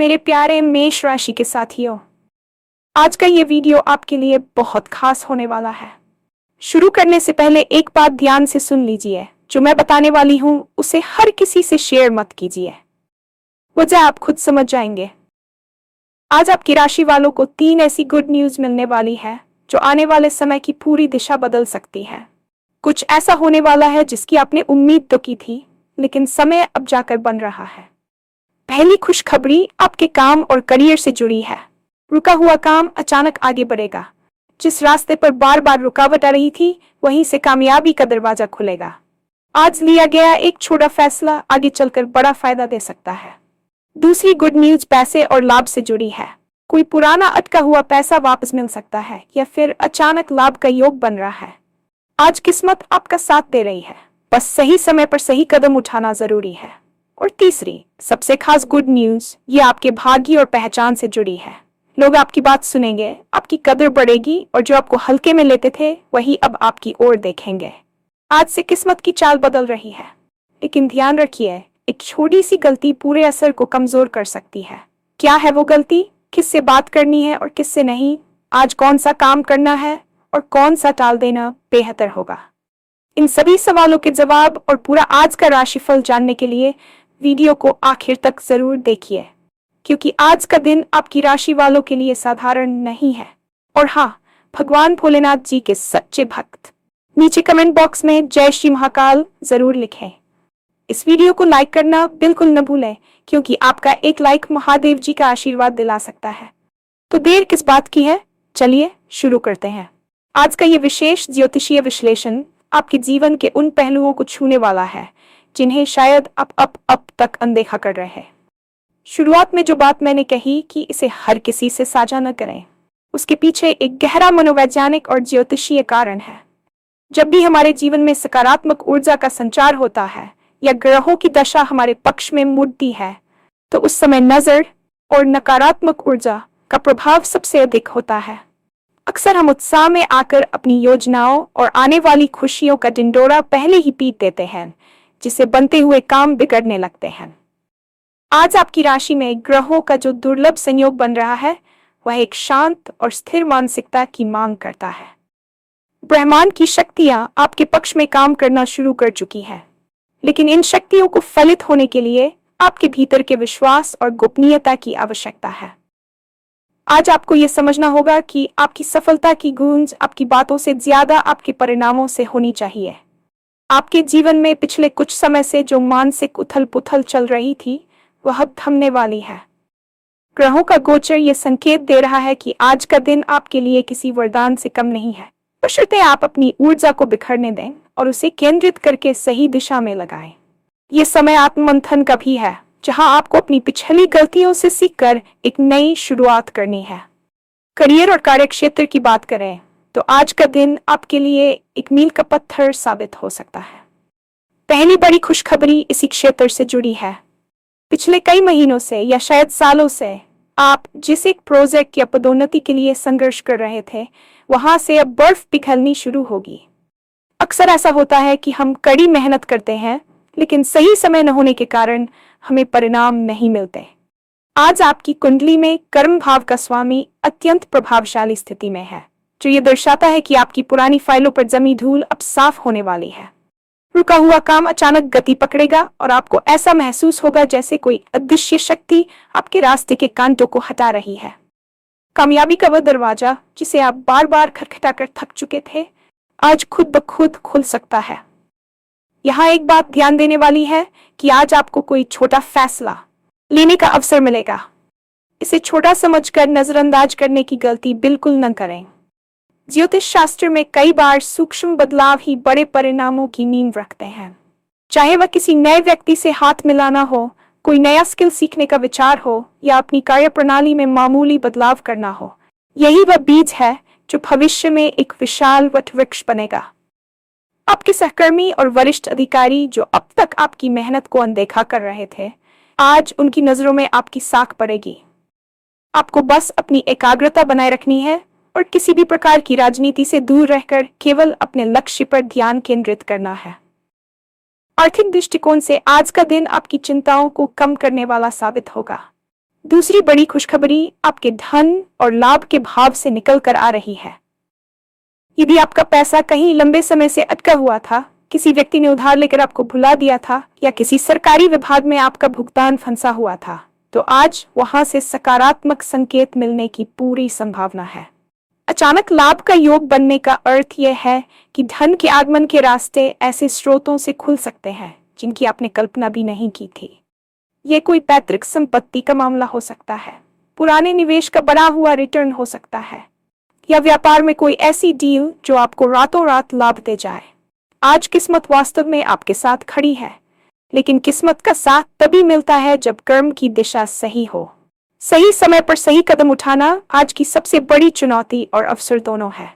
मेरे प्यारे मेष राशि के साथियों, आज का ये वीडियो आपके लिए बहुत खास होने वाला है। शुरू करने से पहले एक बात ध्यान से सुन लीजिए। जो मैं बताने वाली हूँ उसे हर किसी से शेयर मत कीजिए, वजह आप खुद समझ जाएंगे। आज आपकी राशि वालों को 3 ऐसी गुड न्यूज मिलने वाली है जो आने वाले समय की पूरी दिशा बदल सकती है। कुछ ऐसा होने वाला है जिसकी आपने उम्मीद तो की थी, लेकिन समय अब जाकर बन रहा है। पहली खुशखबरी आपके काम और करियर से जुड़ी है। रुका हुआ काम अचानक आगे बढ़ेगा। जिस रास्ते पर बार बार रुकावट आ रही थी, वहीं से कामयाबी का दरवाजा खुलेगा। आज लिया गया एक छोटा फैसला आगे चलकर बड़ा फायदा दे सकता है। दूसरी गुड न्यूज पैसे और लाभ से जुड़ी है। कोई पुराना अटका हुआ पैसा वापस मिल सकता है या फिर अचानक लाभ का योग बन रहा है। आज किस्मत आपका साथ दे रही है, बस सही समय पर सही कदम उठाना जरूरी है। और तीसरी सबसे खास गुड न्यूज ये आपके भाग्य और पहचान से जुड़ी है। लोग आपकी बात सुनेंगे, आपकी कदर बढ़ेगी और जो आपको हल्के में लेते थे वही अब आपकी ओर देखेंगे। आज से किस्मत की चाल बदल रही है, लेकिन ध्यान रखिए, एक छोटी सी गलती पूरे असर को कमजोर कर सकती है। क्या है वो गलती? किससे बात करनी है और किससे नहीं? आज कौन सा काम करना है और कौन सा टाल देना बेहतर होगा? इन सभी सवालों के जवाब और पूरा आज का राशिफल जानने के लिए वीडियो को आखिर तक जरूर देखिए, क्योंकि आज का दिन आपकी राशि वालों के लिए साधारण नहीं है। और हाँ, भगवान भोलेनाथ जी के सच्चे भक्त नीचे कमेंट बॉक्स में जय श्री महाकाल जरूर लिखें। इस वीडियो को लाइक करना बिल्कुल न भूलें, क्योंकि आपका एक लाइक महादेव जी का आशीर्वाद दिला सकता है। तो देर किस बात की है, चलिए शुरू करते हैं। आज का ये विशेष ज्योतिषीय विश्लेषण आपके जीवन के उन पहलुओं को छूने वाला है जिन्हें शायद आप अब तक अनदेखा कर रहे हैं। शुरुआत में जो बात मैंने कही कि इसे हर किसी से साझा न करें, उसके पीछे एक गहरा मनोवैज्ञानिक और ज्योतिषीय कारण है। जब भी हमारे जीवन में सकारात्मक ऊर्जा का संचार होता है या ग्रहों की दशा हमारे पक्ष में मुड़ती है, तो उस समय नजर और नकारात्मक ऊर्जा का प्रभाव सबसे अधिक होता है। अक्सर हम उत्साह में आकर अपनी योजनाओं और आने वाली खुशियों का ढिंढोरा पहले ही पीट देते हैं, जिससे बनते हुए काम बिगड़ने लगते हैं। आज आपकी राशि में ग्रहों का जो दुर्लभ संयोग बन रहा है, वह एक शांत और स्थिर मानसिकता की मांग करता है। ब्रह्मांड की शक्तियां आपके पक्ष में काम करना शुरू कर चुकी हैं, लेकिन इन शक्तियों को फलित होने के लिए आपके भीतर के विश्वास और गोपनीयता की आवश्यकता है। आज आपको यह समझना होगा कि आपकी सफलता की गूंज आपकी बातों से ज्यादा आपके परिणामों से होनी चाहिए। आपके जीवन में पिछले कुछ समय से जो मानसिक उथल पुथल चल रही थी, वह अब थमने वाली है। ग्रहों का गोचर ये संकेत दे रहा है कि आज का दिन आपके लिए किसी वरदान से कम नहीं है, बशर्ते आप अपनी ऊर्जा को बिखरने दें और उसे केंद्रित करके सही दिशा में लगाएं। ये समय आत्ममंथन का भी है, जहां आपको अपनी पिछली गलतियों से सीखकर एक नई शुरुआत करनी है। करियर और कार्यक्षेत्र की बात करें तो आज का दिन आपके लिए एक मील का पत्थर साबित हो सकता है। पहली बड़ी खुशखबरी इसी क्षेत्र से जुड़ी है। पिछले कई महीनों से या शायद सालों से आप जिस एक प्रोजेक्ट या पदोन्नति के लिए संघर्ष कर रहे थे, वहां से अब बर्फ पिघलनी शुरू होगी। अक्सर ऐसा होता है कि हम कड़ी मेहनत करते हैं, लेकिन सही समय न होने के कारण हमें परिणाम नहीं मिलते। आज आपकी कुंडली में कर्म भाव का स्वामी अत्यंत प्रभावशाली स्थिति में है, जो ये दर्शाता है कि आपकी पुरानी फाइलों पर जमी धूल अब साफ होने वाली है। रुका हुआ काम अचानक गति पकड़ेगा और आपको ऐसा महसूस होगा जैसे कोई अदृश्य शक्ति आपके रास्ते के कांटों को हटा रही है। कामयाबी का वह दरवाजा जिसे आप बार बार खटखटाकर थक चुके थे, आज खुद ब खुद खुल सकता है। यहाँ एक बात ध्यान देने वाली है कि आज आपको कोई छोटा फैसला लेने का अवसर मिलेगा। इसे छोटा समझकर नजरअंदाज करने की गलती बिल्कुल न करें। ज्योतिष शास्त्र में कई बार सूक्ष्म बदलाव ही बड़े परिणामों की नींव रखते हैं। चाहे वह किसी नए व्यक्ति से हाथ मिलाना हो, कोई नया स्किल सीखने का विचार हो या अपनी कार्य प्रणाली में मामूली बदलाव करना हो, यही वह बीज है जो भविष्य में एक विशाल वट वृक्ष बनेगा। आपके सहकर्मी और वरिष्ठ अधिकारी जो अब तक आपकी मेहनत को अनदेखा कर रहे थे, आज उनकी नजरों में आपकी साख पड़ेगी। आपको बस अपनी एकाग्रता बनाए रखनी है और किसी भी प्रकार की राजनीति से दूर रहकर केवल अपने लक्ष्य पर ध्यान केंद्रित करना है। आर्थिक दृष्टिकोण से आज का दिन आपकी चिंताओं को कम करने वाला साबित होगा। दूसरी बड़ी खुशखबरी आपके धन और लाभ के भाव से निकल कर आ रही है। यदि आपका पैसा कहीं लंबे समय से अटका हुआ था, किसी व्यक्ति ने उधार लेकर आपको भुला दिया था, या किसी सरकारी विभाग में आपका भुगतान फंसा हुआ था, तो आज वहां से सकारात्मक संकेत मिलने की पूरी संभावना है। अचानक लाभ का योग बनने का अर्थ यह है कि धन के आगमन के रास्ते ऐसे स्रोतों से खुल सकते हैं जिनकी आपने कल्पना भी नहीं की थी। यह कोई पैतृक संपत्ति का मामला हो सकता है, पुराने निवेश का बड़ा हुआ रिटर्न हो सकता है, या व्यापार में कोई ऐसी डील जो आपको रातों रात लाभ दे जाए। आज किस्मत वास्तव में आपके साथ खड़ी है, लेकिन किस्मत का साथ तभी मिलता है जब कर्म की दिशा सही हो। सही समय पर सही कदम उठाना आज की सबसे बड़ी चुनौती और अवसर दोनों है।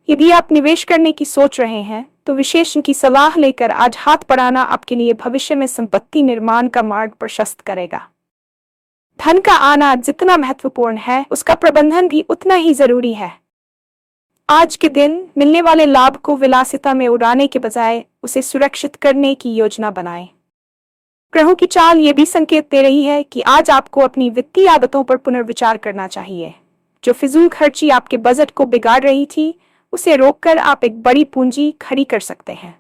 यदि आप निवेश करने की सोच रहे हैं तो विशेषज्ञ की सलाह लेकर आज हाथ बढ़ाना आपके लिए भविष्य में संपत्ति निर्माण का मार्ग प्रशस्त करेगा। धन का आना जितना महत्वपूर्ण है, उसका प्रबंधन भी उतना ही जरूरी है। आज के दिन मिलने वाले लाभ को विलासिता में उड़ाने के बजाय उसे सुरक्षित करने की योजना बनाएं। ग्रहों की चाल ये भी संकेत दे रही है कि आज आपको अपनी वित्तीय आदतों पर पुनर्विचार करना चाहिए। जो फिजूल खर्ची आपके बजट को बिगाड़ रही थी, उसे रोककर आप एक बड़ी पूंजी खड़ी कर सकते हैं।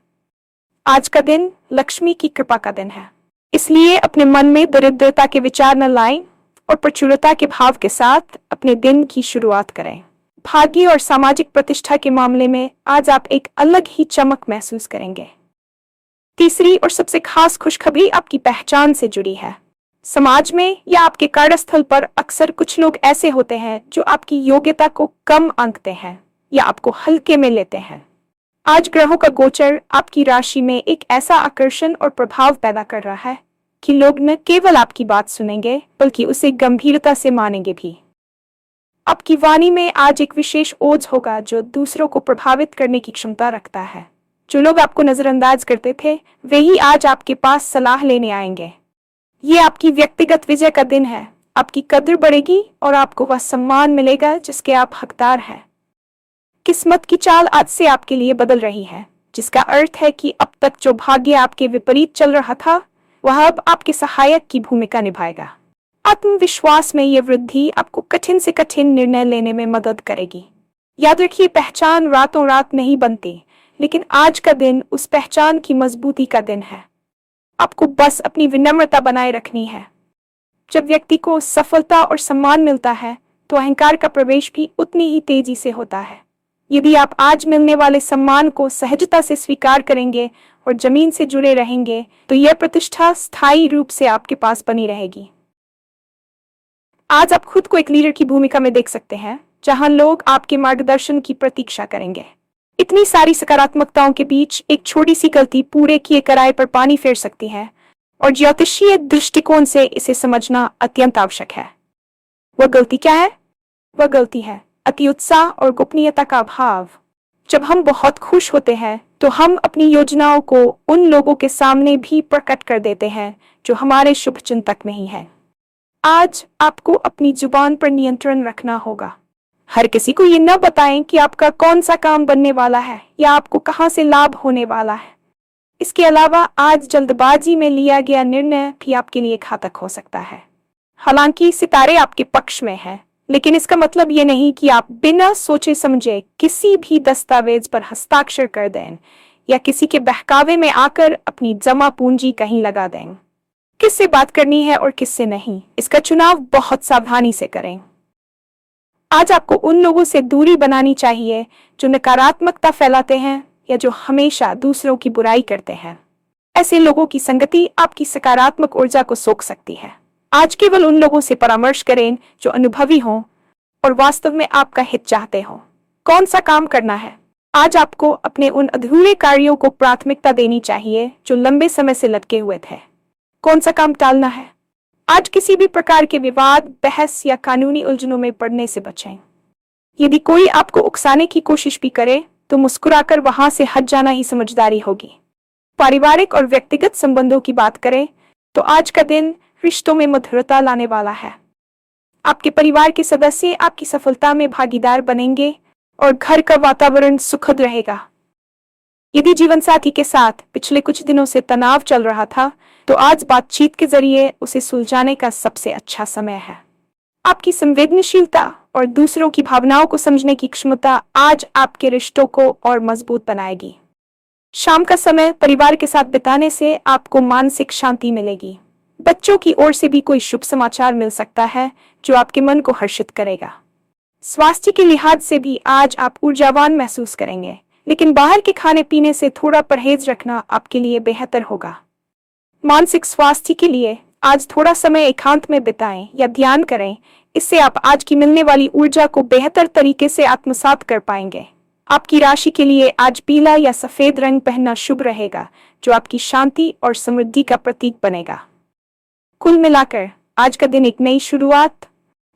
आज का दिन लक्ष्मी की कृपा का दिन है, इसलिए अपने मन में दरिद्रता के विचार न लाएं और प्रचुरता के भाव के साथ अपने दिन की शुरुआत करें। भाग्य और सामाजिक प्रतिष्ठा के मामले में आज आप एक अलग ही चमक महसूस करेंगे। तीसरी और सबसे खास खुशखबरी आपकी पहचान से जुड़ी है। समाज में या आपके कार्यस्थल पर अक्सर कुछ लोग ऐसे होते हैं जो आपकी योग्यता को कम आंकते हैं या आपको हल्के में लेते हैं। आज ग्रहों का गोचर आपकी राशि में एक ऐसा आकर्षण और प्रभाव पैदा कर रहा है कि लोग न केवल आपकी बात सुनेंगे बल्कि उसे गंभीरता से मानेंगे भी। आपकी वाणी में आज एक विशेष ओज होगा जो दूसरों को प्रभावित करने की क्षमता रखता है। जो लोग आपको नजरअंदाज करते थे, वे ही आज आपके पास सलाह लेने आएंगे। ये आपकी व्यक्तिगत विजय का दिन है। आपकी कद्र बढ़ेगी और आपको वह सम्मान मिलेगा जिसके आप हकदार हैं। किस्मत की चाल आज से आपके लिए बदल रही है, जिसका अर्थ है कि अब तक जो भाग्य आपके विपरीत चल रहा था, वह अब आपके सहायक की भूमिका निभाएगा। आत्मविश्वास में यह वृद्धि आपको कठिन से कठिन निर्णय लेने में मदद करेगी। याद रखिए, पहचान रातों रात नहीं बनती, लेकिन आज का दिन उस पहचान की मजबूती का दिन है। आपको बस अपनी विनम्रता बनाए रखनी है। जब व्यक्ति को सफलता और सम्मान मिलता है, तो अहंकार का प्रवेश भी उतनी ही तेजी से होता है। यदि आप आज मिलने वाले सम्मान को सहजता से स्वीकार करेंगे और जमीन से जुड़े रहेंगे, तो यह प्रतिष्ठा स्थायी रूप से आपके पास बनी रहेगी। आज आप खुद को एक लीडर की भूमिका में देख सकते हैं, जहां लोग आपके मार्गदर्शन की प्रतीक्षा करेंगे। इतनी सारी सकारात्मकताओं के बीच एक छोटी सी गलती पूरे किए कराए पर पानी फेर सकती है, और ज्योतिषीय दृष्टिकोण से इसे समझना अत्यंत आवश्यक है। वह गलती क्या है? वह गलती है अति उत्साह और गोपनीयता का अभाव। जब हम बहुत खुश होते हैं, तो हम अपनी योजनाओं को उन लोगों के सामने भी प्रकट कर देते हैं जो हमारे शुभ चिंतक नहीं हैं। आज आपको अपनी जुबान पर नियंत्रण रखना होगा। हर किसी को ये न बताएं कि आपका कौन सा काम बनने वाला है या आपको कहां से लाभ होने वाला है। इसके अलावा आज जल्दबाजी में लिया गया निर्णय भी आपके लिए घातक हो सकता है। हालांकि सितारे आपके पक्ष में हैं, लेकिन इसका मतलब ये नहीं कि आप बिना सोचे समझे किसी भी दस्तावेज पर हस्ताक्षर कर दें या किसी के बहकावे में आकर अपनी जमा पूंजी कहीं लगा दें। किससे बात करनी है और किससे नहीं, इसका चुनाव बहुत सावधानी से करें। आज आपको उन लोगों से दूरी बनानी चाहिए जो नकारात्मकता फैलाते हैं या जो हमेशा दूसरों की बुराई करते हैं। ऐसे लोगों की संगति आपकी सकारात्मक ऊर्जा को सोख सकती है। आज केवल उन लोगों से परामर्श करें जो अनुभवी हों और वास्तव में आपका हित चाहते हों। कौन सा काम करना है? आज आपको अपने उन अधूरे कार्यों को प्राथमिकता देनी चाहिए जो लंबे समय से लटके हुए थे। कौन सा काम टालना है? आज किसी भी प्रकार के विवाद, बहस या कानूनी उलझनों में पड़ने से बचें। यदि कोई आपको उकसाने की कोशिश भी करे, तो मुस्कुराकर वहां से हट जाना ही समझदारी होगी। पारिवारिक और व्यक्तिगत संबंधों की बात करें तो आज का दिन रिश्तों में मधुरता लाने वाला है। आपके परिवार के सदस्य आपकी सफलता में भागीदार बनेंगे और घर का वातावरण सुखद रहेगा। यदि जीवन साथी के साथ पिछले कुछ दिनों से तनाव चल रहा था, तो आज बातचीत के जरिए उसे सुलझाने का सबसे अच्छा समय है। आपकी संवेदनशीलता और दूसरों की भावनाओं को समझने की क्षमता आज आपके रिश्तों को और मजबूत बनाएगी। शाम का समय परिवार के साथ बिताने से आपको मानसिक शांति मिलेगी। बच्चों की ओर से भी कोई शुभ समाचार मिल सकता है जो आपके मन को हर्षित करेगा। स्वास्थ्य के लिहाज से भी आज आप ऊर्जावान महसूस करेंगे, लेकिन बाहर के खाने पीने से थोड़ा परहेज रखना आपके लिए बेहतर होगा। मानसिक स्वास्थ्य के लिए आज थोड़ा समय एकांत में बिताएं या ध्यान करें। इससे आप आज की मिलने वाली ऊर्जा को बेहतर तरीके से आत्मसात कर पाएंगे। आपकी राशि के लिए आज पीला या सफेद रंग पहनना शुभ रहेगा, जो आपकी शांति और समृद्धि का प्रतीक बनेगा। कुल मिलाकर आज का दिन एक नई शुरुआत,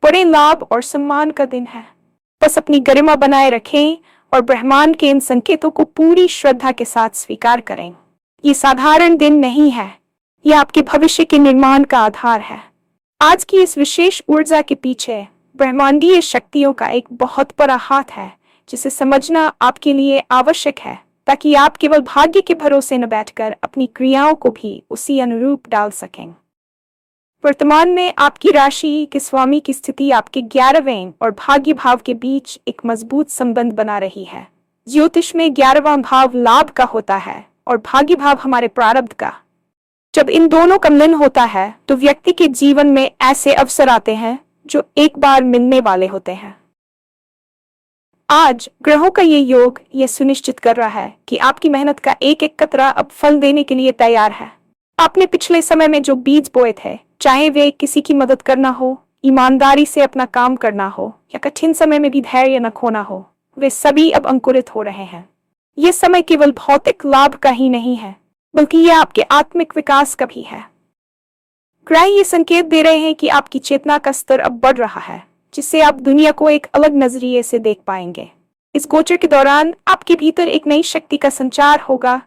बड़े लाभ और सम्मान का दिन है। बस अपनी गरिमा बनाए रखें और ब्रह्मांड के इन संकेतों को पूरी श्रद्धा के साथ स्वीकार करें। ये साधारण दिन नहीं है, यह आपके भविष्य के निर्माण का आधार है। आज की इस विशेष ऊर्जा के पीछे ब्रह्मांडीय शक्तियों का एक बहुत बड़ा हाथ है, जिसे समझना आपके लिए आवश्यक है, ताकि आप केवल भाग्य के भरोसे न बैठकर अपनी क्रियाओं को भी उसी अनुरूप डाल सकें। वर्तमान में आपकी राशि के स्वामी की स्थिति आपके 11वें और भाग्य भाव के बीच एक मजबूत संबंध बना रही है। ज्योतिष में 11वां भाव लाभ का होता है और भाग्य भाव हमारे प्रारब्ध का। जब इन दोनों का मिलन होता है तो व्यक्ति के जीवन में ऐसे अवसर आते हैं जो एक बार मिलने वाले होते हैं। आज ग्रहों का ये योग ये सुनिश्चित कर रहा है कि आपकी मेहनत का एक एक कतरा अब फल देने के लिए तैयार है। आपने पिछले समय में जो बीज बोए थे, चाहे वे किसी की मदद करना हो, ईमानदारी से अपना काम करना हो या कठिन समय में भी धैर्य न खोना हो, वे सभी अब अंकुरित हो रहे हैं। ये समय केवल भौतिक लाभ का ही नहीं है, बल्कि यह आपके आत्मिक विकास का भी है। ग्रह ये संकेत दे रहे हैं कि आपकी चेतना का स्तर अब बढ़ रहा है, जिससे आप दुनिया को एक अलग नजरिए से देख पाएंगे। इस गोचर के दौरान आपके भीतर एक नई शक्ति का संचार होगा,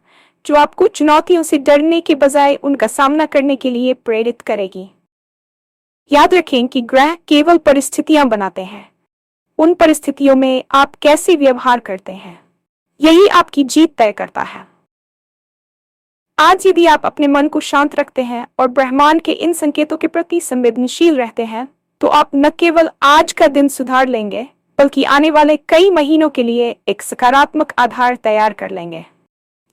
जो आपको चुनौतियों से डरने के बजाय उनका सामना करने के लिए प्रेरित करेगी। याद रखें कि ग्रह केवल परिस्थितियां बनाते हैं, उन परिस्थितियों में आप कैसे व्यवहार करते हैं, यही आपकी जीत तय करता है। आज यदि आप अपने मन को शांत रखते हैं और ब्रह्मांड के इन संकेतों के प्रति संवेदनशील रहते हैं, तो आप न केवल आज का दिन सुधार लेंगे, बल्कि आने वाले कई महीनों के लिए एक सकारात्मक आधार तैयार कर लेंगे।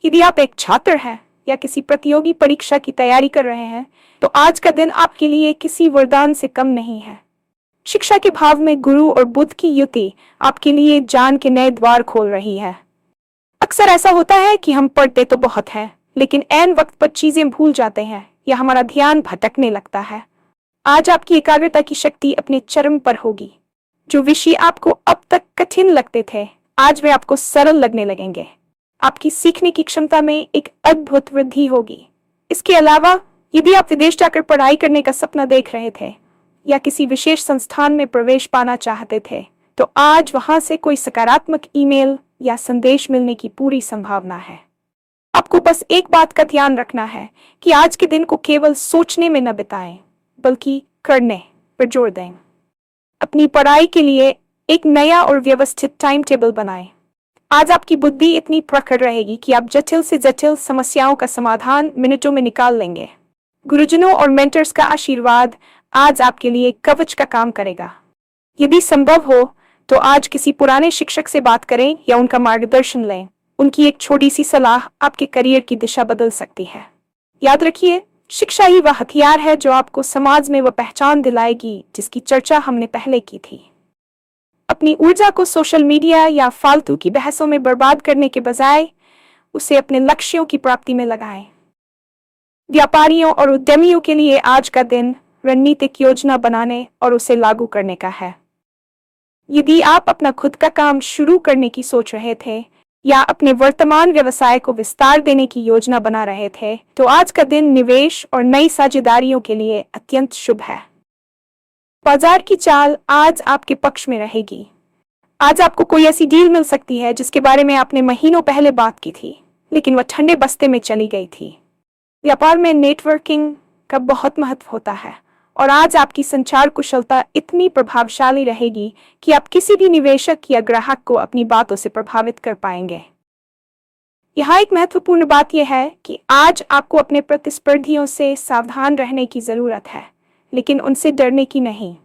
यदि आप एक छात्र हैं या किसी प्रतियोगी परीक्षा की तैयारी कर रहे हैं, तो आज का दिन आपके लिए किसी वरदान से कम नहीं है। शिक्षा के भाव में गुरु और बुध की युति आपके लिए ज्ञान के नए द्वार खोल रही है। अक्सर ऐसा होता है कि हम पढ़ते तो बहुत हैं, लेकिन ऐन वक्त पर चीजें भूल जाते हैं या हमारा ध्यान भटकने लगता है। आज आपकी एकाग्रता की शक्ति अपने चरम पर होगी। जो विषय आपको अब तक कठिन लगते थे, आज वे आपको सरल लगने लगेंगे। आपकी सीखने की क्षमता में एक अद्भुत वृद्धि होगी। इसके अलावा यदि आप विदेश जाकर पढ़ाई करने का सपना देख रहे थे या किसी विशेष संस्थान में प्रवेश पाना चाहते थे, तो आज वहां से कोई सकारात्मक ईमेल या संदेश मिलने की पूरी संभावना है। आपको बस एक बात का ध्यान रखना है कि आज के दिन को केवल सोचने में न बिताएं, बल्कि करने पर जोर दें। अपनी पढ़ाई के लिए एक नया और व्यवस्थित टाइम टेबल बनाएं। आज आपकी बुद्धि इतनी प्रखर रहेगी कि आप जटिल से जटिल समस्याओं का समाधान मिनटों में निकाल लेंगे। गुरुजनों और मेंटर्स का आशीर्वाद आज आपके लिए कवच का काम करेगा। यदि संभव हो तो आज किसी पुराने शिक्षक से बात करें या उनका मार्गदर्शन लें। उनकी एक छोटी सी सलाह आपके करियर की दिशा बदल सकती है। याद रखिए, शिक्षा ही वह हथियार है जो आपको समाज में वह पहचान दिलाएगी जिसकी चर्चा हमने पहले की थी। अपनी ऊर्जा को सोशल मीडिया या फालतू की बहसों में बर्बाद करने के बजाय उसे अपने लक्ष्यों की प्राप्ति में लगाएं। व्यापारियों और उद्यमियों के लिए आज का दिन रणनीतिक योजना बनाने और उसे लागू करने का है। यदि आप अपना खुद का काम शुरू करने की सोच रहे थे या अपने वर्तमान व्यवसाय को विस्तार देने की योजना बना रहे थे, तो आज का दिन निवेश और नई साझेदारियों के लिए अत्यंत शुभ है। बाजार की चाल आज आपके पक्ष में रहेगी। आज आपको कोई ऐसी डील मिल सकती है जिसके बारे में आपने महीनों पहले बात की थी, लेकिन वह ठंडे बस्ते में चली गई थी। व्यापार में नेटवर्किंग का बहुत महत्व होता है और आज आपकी संचार कुशलता इतनी प्रभावशाली रहेगी कि आप किसी भी निवेशक या ग्राहक को अपनी बातों से प्रभावित कर पाएंगे। यहाँ एक महत्वपूर्ण बात यह है कि आज आपको अपने प्रतिस्पर्धियों से सावधान रहने की जरूरत है, लेकिन उनसे डरने की नहीं।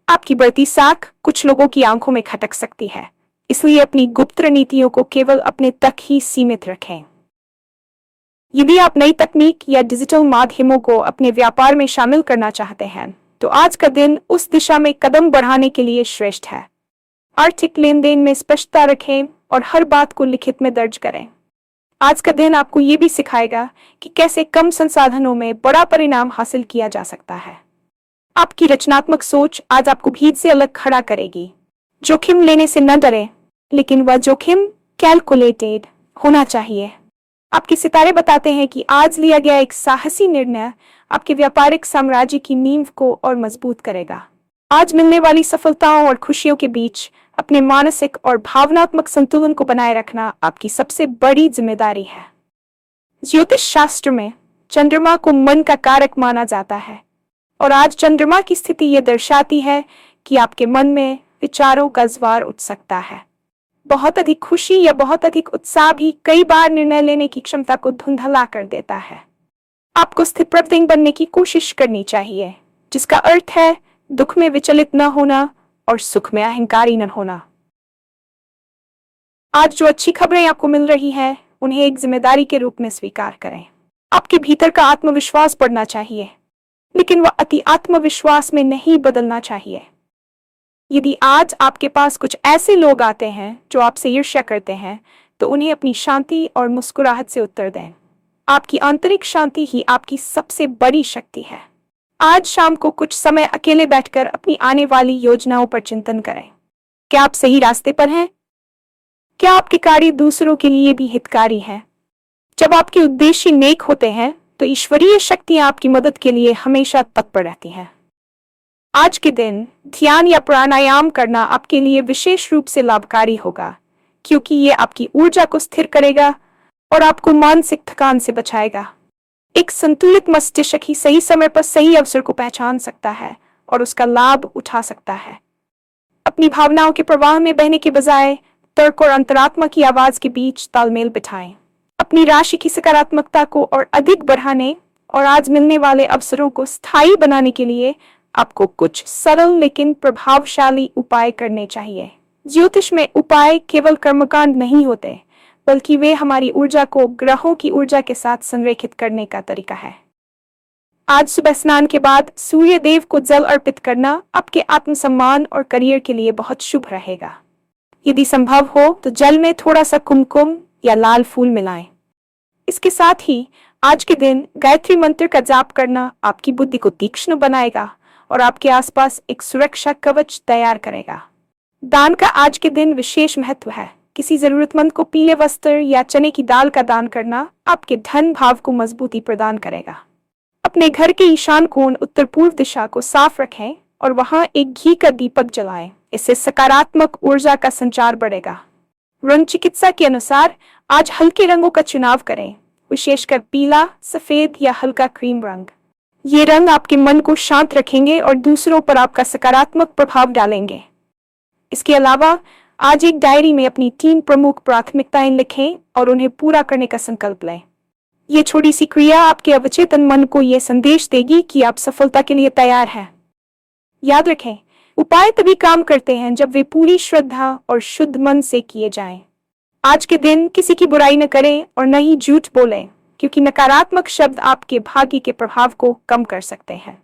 आपकी बढ़ती साख कुछ लोगों की आंखों में खटक सकती है, इसलिए अपनी गुप्त रणनीतियों को केवल अपने तक ही सीमित रखें। यदि आप नई तकनीक या डिजिटल माध्यमों को अपने व्यापार में शामिल करना चाहते हैं, तो आज का दिन उस दिशा में कदम बढ़ाने के लिए श्रेष्ठ है। आर्थिक लेन देन में स्पष्टता रखें और हर बात को लिखित में दर्ज करें। आज का दिन आपको ये भी सिखाएगा कि कैसे कम संसाधनों में बड़ा परिणाम हासिल किया जा सकता है। आपकी रचनात्मक सोच आज आपको भीड़ से अलग खड़ा करेगी। जोखिम लेने से न डरें, लेकिन वह जोखिम कैलकुलेटेड होना चाहिए। आपके सितारे बताते हैं कि आज लिया गया एक साहसी निर्णय आपके व्यापारिक साम्राज्य की नींव को और मजबूत करेगा। आज मिलने वाली सफलताओं और खुशियों के बीच अपने मानसिक और भावनात्मक संतुलन को बनाए रखना आपकी सबसे बड़ी जिम्मेदारी है। ज्योतिष शास्त्र में चंद्रमा को मन का कारक माना जाता है, और आज चंद्रमा की स्थिति यह दर्शाती है कि आपके मन में विचारों का ज्वार उठ सकता है। बहुत अधिक खुशी या बहुत अधिक उत्साह भी कई बार निर्णय लेने की क्षमता को धुंधला कर देता है। आपको स्थितप्रज्ञ बनने की कोशिश करनी चाहिए, जिसका अर्थ है दुख में विचलित न होना और सुख में अहंकारी न होना। आज जो अच्छी खबरें आपको मिल रही हैं, उन्हें एक जिम्मेदारी के रूप में स्वीकार करें। आपके भीतर का आत्मविश्वास बढ़ना चाहिए, लेकिन वह अति आत्मविश्वास में नहीं बदलना चाहिए। यदि आज आपके पास कुछ ऐसे लोग आते हैं जो आपसे ईर्ष्या करते हैं, तो उन्हें अपनी शांति और मुस्कुराहट से उत्तर दें। आपकी आंतरिक शांति ही आपकी सबसे बड़ी शक्ति है। आज शाम को कुछ समय अकेले बैठकर अपनी आने वाली योजनाओं पर चिंतन करें। क्या आप सही रास्ते पर हैं? क्या आपके कार्य दूसरों के लिए भी हितकारी हैं? जब आपके उद्देश्य नेक होते हैं, तो ईश्वरीय शक्तियां आपकी मदद के लिए हमेशा तत्पर रहती हैं। आज के दिन ध्यान या प्राणायाम करना आपके लिए विशेष रूप से लाभकारी होगा, क्योंकि ये आपकी ऊर्जा को स्थिर करेगा और आपको मानसिक थकान से बचाएगा। एक संतुलित मस्तिष्क ही सही समय पर सही अवसर को पहचान सकता है और उसका लाभ उठा सकता है। अपनी भावनाओं के प्रवाह में बहने के बजाय तर्क और अंतरात्मा की आवाज के बीच तालमेल बिठाएं। अपनी राशि की सकारात्मकता को और अधिक बढ़ाने और आज मिलने वाले अवसरों को स्थायी बनाने के लिए आपको कुछ सरल लेकिन प्रभावशाली उपाय करने चाहिए। ज्योतिष में उपाय केवल कर्मकांड नहीं होते, बल्कि वे हमारी ऊर्जा को ग्रहों की ऊर्जा के साथ संरेखित करने का तरीका है। आज सुबह स्नान के बाद सूर्य देव को जल अर्पित करना आपके आत्मसम्मान और करियर के लिए बहुत शुभ रहेगा। यदि संभव हो तो जल में थोड़ा सा कुमकुम या लाल फूल मिलाएं। इसके साथ ही आज के दिन गायत्री मंत्र का जाप करना आपकी बुद्धि को तीक्ष्ण बनाएगा और आपके आसपास एक सुरक्षा कवच तैयार करेगा। दान का आज के दिन विशेष महत्व है। किसी जरूरतमंद को पीले वस्त्र या चने की दाल का दान करना आपके धन भाव को मजबूती प्रदान करेगा। अपने घर के ईशान कोण उत्तर पूर्व दिशा को साफ रखें और वहां एक घी का दीपक जलाएं। इससे सकारात्मक ऊर्जा का संचार बढ़ेगा। रंग चिकित्सा के अनुसार आज हल्के रंगों का चुनाव करें, विशेषकर पीला, सफेद या हल्का क्रीम रंग। ये रंग आपके मन को शांत रखेंगे और दूसरों पर आपका सकारात्मक प्रभाव डालेंगे। इसके अलावा आज एक डायरी में अपनी 3 प्रमुख प्राथमिकताएं लिखें और उन्हें पूरा करने का संकल्प लें। ये छोटी सी क्रिया आपके अवचेतन मन को यह संदेश देगी कि आप सफलता के लिए तैयार हैं। याद रखें, उपाय तभी काम करते हैं जब वे पूरी श्रद्धा और शुद्ध मन से किए जाएं। आज के दिन किसी की बुराई न करें और न ही झूठ बोलें, क्योंकि नकारात्मक शब्द आपके भाग्य के प्रभाव को कम कर सकते हैं।